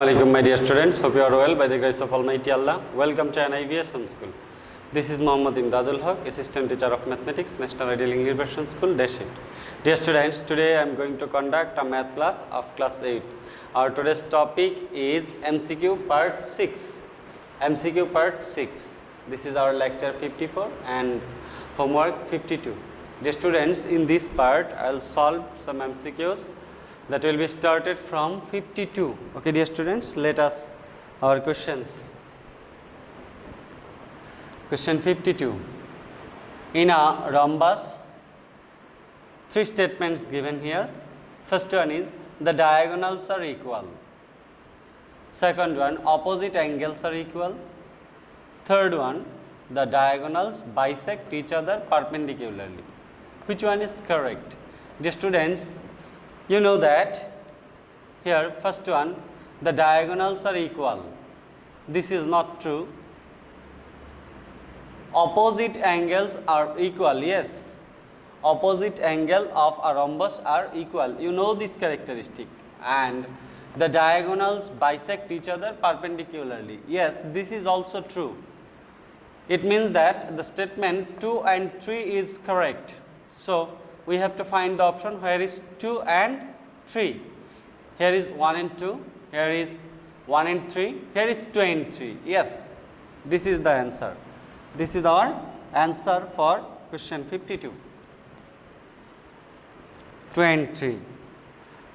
Assalamualaikum my dear students, hope you are well by the grace of Almighty Allah. Welcome to an IVS Home School. This is Muhammad Imdadul Haq, Assistant Teacher of Mathematics, National Ideal English Version School, Day Shift. Dear students, today I am going to conduct a math class of class 8. Our today's topic is MCQ part 6. MCQ part 6. This is our lecture 54 and homework 52. Dear students, in this part I will solve some MCQs that will be started from 52. Okay, dear students, let us our questions. Question 52. In a rhombus, three statements given here. First one is the diagonals are equal. Second one, opposite angles are equal. Third one, the diagonals bisect each other perpendicularly. Which one is correct? Dear students, you know that here first one, the diagonals are equal. This is not true. Opposite angles are equal. Yes, opposite angle of a rhombus are equal. You know this characteristic. And the diagonals bisect each other perpendicularly. Yes, this is also true. It means that the statement 2 and 3 is correct. So we have to find the option where is 2 and 3. Here is 1 and 2, here is 1 and 3, here is 2 and 3. Yes, this is the answer. This is our answer for question 52. 2 and 3.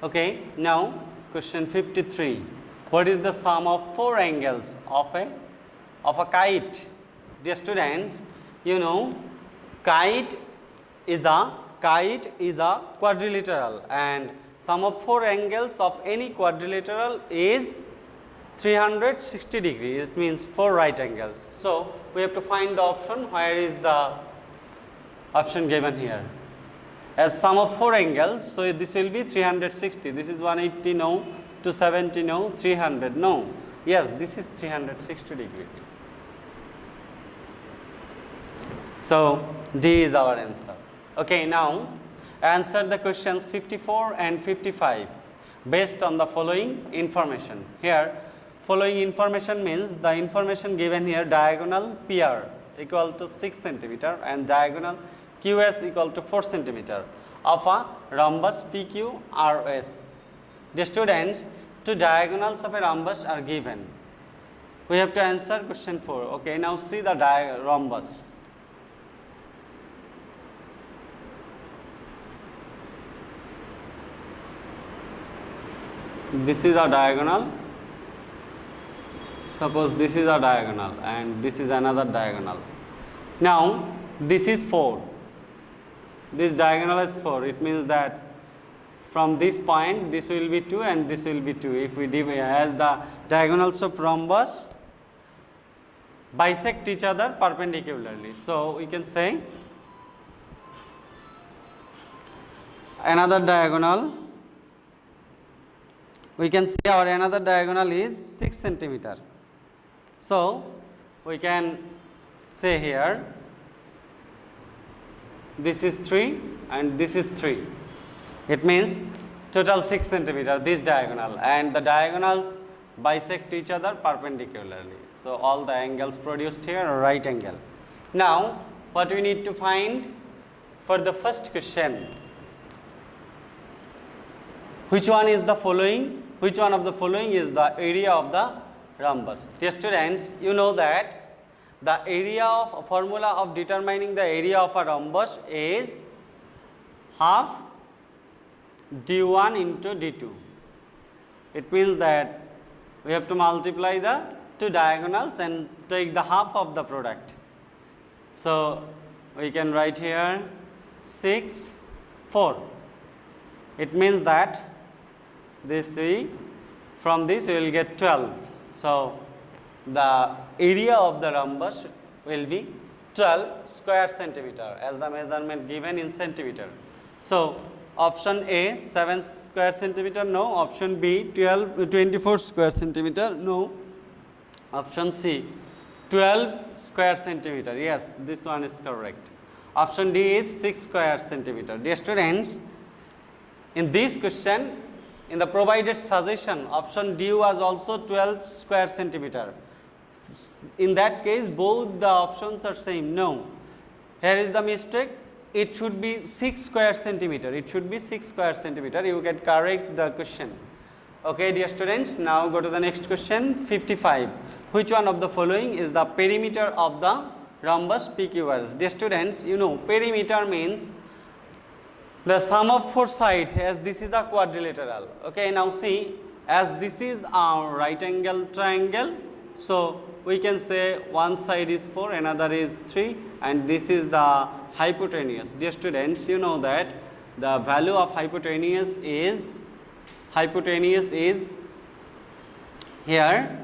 Okay, now question 53. What is the sum of four angles of a kite? Dear students, you know kite is a quadrilateral, and sum of four angles of any quadrilateral is 360 degrees. It means four right angles. So we have to find the option. Where is the option given here? As sum of four angles, so this will be 360. This is 180, no. 270, no. 300, no. Yes, this is 360 degrees. So D is our answer. Okay, now answer the questions 54 and 55 based on the following information. Here, following information means the information given here: diagonal PR equal to 6 centimeter and diagonal QS equal to 4 centimeter of a rhombus PQRS. The students, two diagonals of a rhombus are given. We have to answer question 4. Okay, now see the rhombus. This is a diagonal. Suppose this is a diagonal and this is another diagonal. Now this is 4. This diagonal is 4. It means that from this point this will be 2 and this will be 2. If we divide, as the diagonals of rhombus bisect each other perpendicularly, so we can say another diagonal. We can say our another diagonal is 6 centimeter. So we can say here this is 3 and this is 3. It means total 6 centimeter this diagonal, and the diagonals bisect each other perpendicularly. So all the angles produced here are right angle. Now what we need to find for the first question: which one is the following? Which one of the following is the area of the rhombus? Dear students, you know that the area of formula of determining the area of a rhombus is half d1 into d2. It means that we have to multiply the two diagonals and take the half of the product. So we can write here 6, 4. It means that from this we will get 12. So the area of the rhombus will be 12 square centimeter as the measurement given in centimeter. So option A 7 square centimeter, no. Option B 24 square centimeter, no. Option C 12 square centimeter, yes, this one is correct. Option D is 6 square centimeter. Dear students, in this question In the provided suggestion, option D was also 12 square centimeter. In that case, both the options are same. No, here is the mistake. It should be 6 square centimeter. It should be 6 square centimeter. You can correct the question. Okay, dear students, now go to the next question, 55. Which one of the following is the perimeter of the rhombus PQRS? Dear students, you know perimeter means the sum of four sides, as this is a quadrilateral. Okay, now see, as this is our right angle triangle, so we can say one side is 4, another is 3, and this is the hypotenuse. Dear students, you know that the value of hypotenuse is here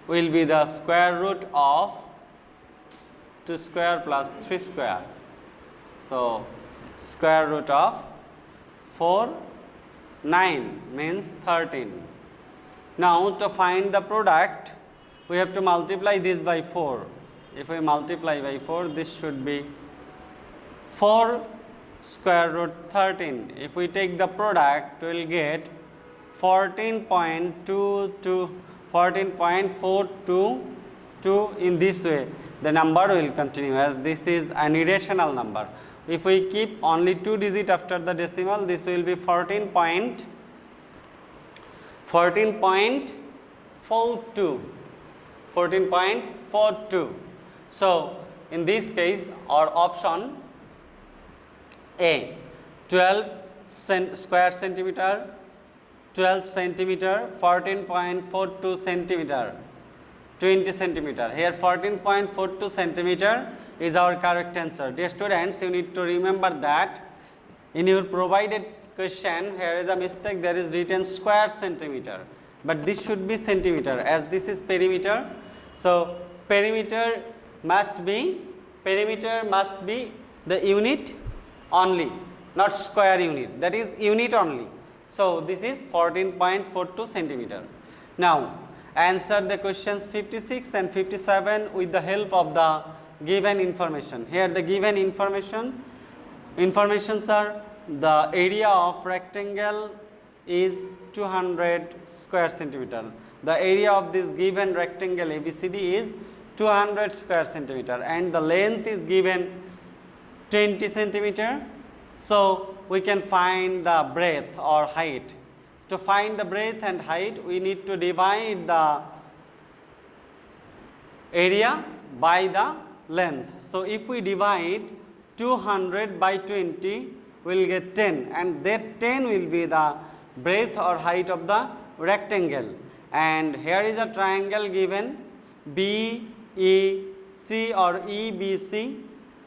will be the square root of 2 square plus 3 square. So square root of 4, 9 means 13. Now to find the product, we have to multiply this by 4. If we multiply by 4, this should be 4 square root 13. If we take the product, we will get 14.422 in this way. The number will continue, as this is an irrational number. If we keep only 2 digits after the decimal, this will be 14.42. So in this case, our option A, 12 square centimeter, 12 centimeter, 14.42 centimeter, 20 centimeter. Here 14.42 centimeter is our correct answer. Dear students, you need to remember that in your provided question, here is a mistake, there is written square centimeter, but this should be centimeter, as this is perimeter. So perimeter must be the unit only, not square unit, that is unit only. So this is 14.42 centimeter. Now answer the questions 56 and 57 with the help of the given information. Here the given informations are: the area of rectangle is 200 square centimeter. The area of this given rectangle ABCD is 200 square centimeter, and the length is given 20 centimeter. So we can find the breadth or height. To find the breadth and height, we need to divide the area by the length. So if we divide 200 by 20, we will get 10, and that 10 will be the breadth or height of the rectangle. And here is a triangle given BEC or EBC.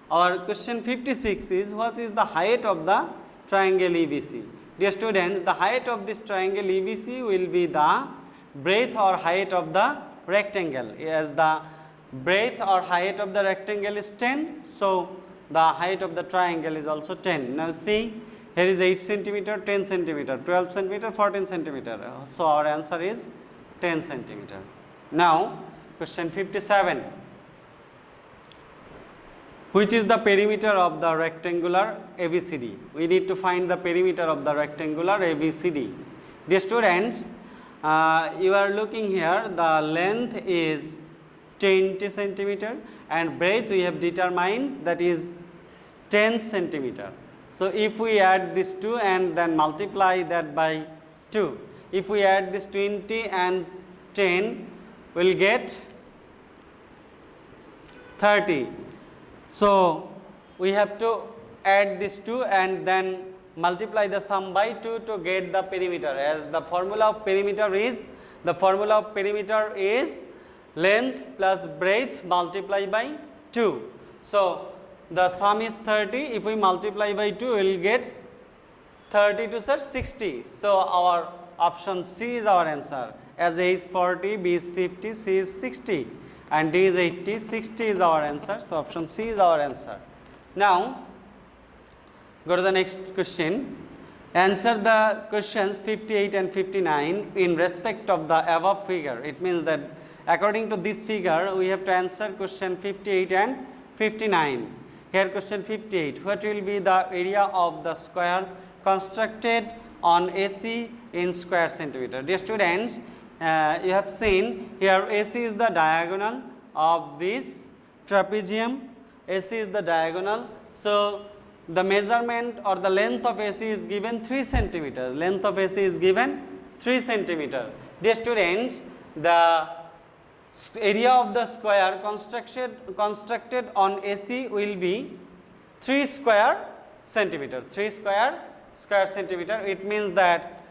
Our question 56 is, what is the height of the triangle EBC? Dear students, the height of this triangle EBC will be the breadth or height of the rectangle. As the breadth or height of the rectangle is 10, so the height of the triangle is also 10. Now see, here is 8 centimeter, 10 centimeter, 12 centimeter, 14 centimeter. So our answer is 10 centimeter. Now question 57. Which is the perimeter of the rectangular ABCD? We need to find the perimeter of the rectangular ABCD. Dear students, you are looking here, the length is 20 centimeter and breadth we have determined, that is 10 centimeter. So if we add this 2 and then multiply that by 2, if we add this 20 and 10, we will get 30. So we have to add this 2 and then multiply the sum by 2 to get the perimeter, as the formula of perimeter is length plus breadth multiplied by 2. So the sum is 30. If we multiply by 2, we will get 30 to 60. So our option C is our answer, as A is 40, B is 50, C is 60 and D is 80. 60 is our answer. So option C is our answer. Now go to the next question. Answer the questions 58 and 59 in respect of the above figure. It means that according to this figure, we have to answer question 58 and 59. Here question 58. What will be the area of the square constructed on AC in square centimeter. Dear students, you have seen here AC is the diagonal of this trapezium. AC is the diagonal. So the measurement or the length of AC is given 3 centimeter. Length of AC is given 3 centimeter. Dear students, the area of the square constructed on AC will be 3 square centimeter. 3 square centimeter. It means that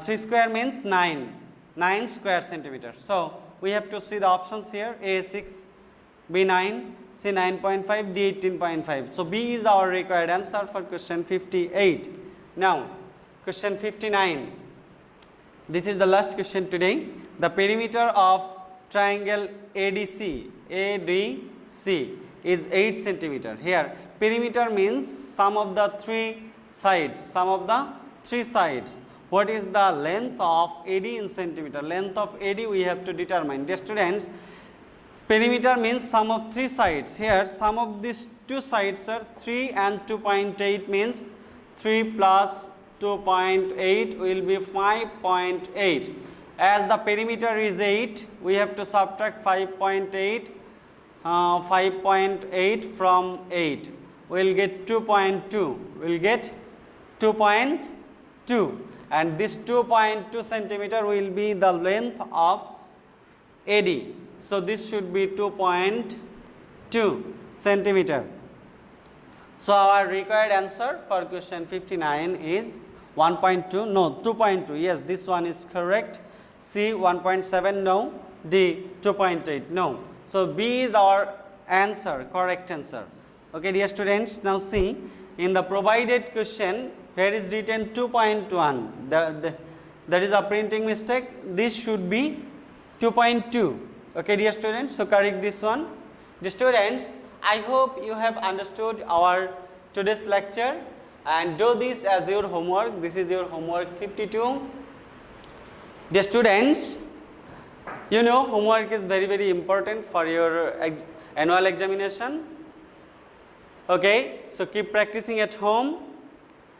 3 square means 9 square centimeter. So we have to see the options here: A 6, B 9, C 9.5, D 18.5. So B is our required answer for question 58. Now question 59. This is the last question today. The perimeter of triangle ADC is 8 centimeter. Here perimeter means sum of the 3 sides. What is the length of AD in centimeter? Length of AD we have to determine. Dear students, perimeter means sum of 3 sides. Here sum of these 2 sides are 3 and 2.8, means 3 plus 2.8 will be 5.8. As the perimeter is 8, we have to subtract 5.8 from 8. We will get 2.2. We will get 2.2, and this 2.2 centimeter will be the length of AD. So this should be 2.2 centimeter. So our required answer for question 59 is 1.2, no, 2.2. Yes, this one is correct. C 1.7, no. D 2.8, no. So B is our answer, correct answer. Okay, dear students, now see in the provided question here is written 2.1. That is a printing mistake. This should be 2.2. Okay, dear students, so correct this one. Dear students, I hope you have understood our today's lecture and do this as your homework. This is your homework 52. Dear students, you know homework is very important for your annual examination. Okay, so keep practicing at home,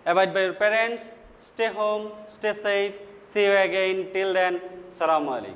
abide by your parents, stay home, stay safe. See you again. Till then, Assalamu alaikum.